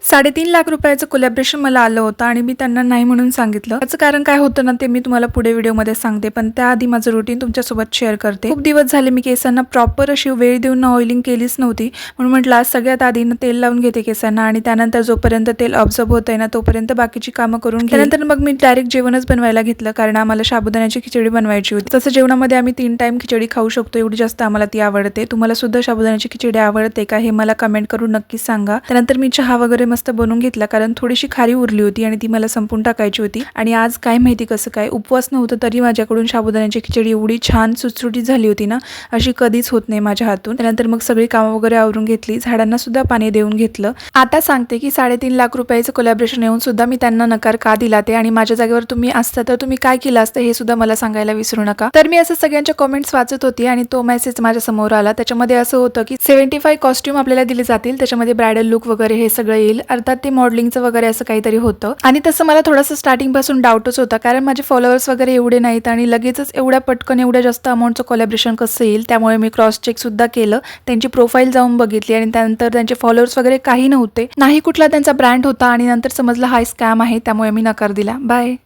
3.5 लाख रुपयाचं कोलॅबरेशन मला आलं होतं आणि मी त्यांना नाही म्हणून सांगितलं. त्याचं कारण काय होतं ना, ते मी तुम्हाला पुढे व्हिडिओमध्ये सांगते, पण त्याआधी माझं रुटीन तुमच्यासोबत शेअर करते. खूप दिवस झाले मी केसांना प्रॉपर अशी वेळ देऊन ऑइलिंग केलीच नव्हती, म्हणून म्हटलं आज सगळ्यात आधी तेल लावून घेते केसांना आणि त्यानंतर जोपर्यंत तेल ऑब्झर्व होतंय ना तोपर्यंत बाकीची कामं करून घेते. त्यानंतर मग मी डायरेक्ट जेवणच बनवायला घेतलं, कारण आम्हाला साबुदाण्याची खिचडी बनवायची होती. तसं जेवणामध्ये आम्ही 3 टाइम खिचडी खाऊ शकतो, एवढी जास्त आम्हाला ती आवडते. तुम्हाला सुद्धा साबुदाण्याची खिचडी आवडते का हे मला कमेंट करून नक्की सांगा. त्यानंतर मी चहा वगैरे मस्त बनवून घेतला, कारण थोडीशी खारी उरली होती आणि ती मला संपून टाकायची होती. आणि आज काय माहिती कसं काय उपवास नव्हतं तरी माझ्याकडून साबुदाण्याची खिचडी एवढी छान सुटसुटीत झाली होती ना, अशी कधीच होत नाही माझ्या हातून. त्यानंतर मग सगळी कामं वगैरे आवरून घेतली, झाडांना सुद्धा पाणी देऊन घेतलं. आता सांगते की 3.5 लाख रुपयाचं कोलॅबरेशन येऊन सुद्धा मी त्यांना नकार का दिला ते, आणि माझ्या जागेवर तुम्ही असता तर तुम्ही काय केलं असतं हे सुद्धा मला सांगायला विसरू नका. तर मी असं सगळ्यांच्या कमेंट्स वाचत होती आणि तो मेसेज माझ्या समोर आला. त्याच्यामध्ये असं होतं की 75 कॉस्ट्यूम आपल्याला दिले जातील, त्याच्यामध्ये ब्रायडल लुक वगैरे हे सगळं येईल, अर्थात ते मॉडेलिंगचं वगैरे असं काहीतरी होतं. आणि तसं मला थोडंसं स्टार्टिंग पासून डाऊटच होता, कारण माझे फॉलोअर्स वगैरे एवढे नाहीत आणि लगेचच एवढ्या पटकन एवढ्या जास्त अमाऊंटचं कोलॅबरेशन कसं येईल. त्यामुळे मी क्रॉस चेक सुद्धा केलं, त्यांची प्रोफाईल जाऊन बघितली आणि त्यानंतर त्यांचे फॉलोअर्स वगैरे काही नव्हते, नाही कुठला त्यांचा ब्रँड होता आणि नंतर समजलं हा स्कॅम आहे. त्यामुळे मी नकार दिला. बाय.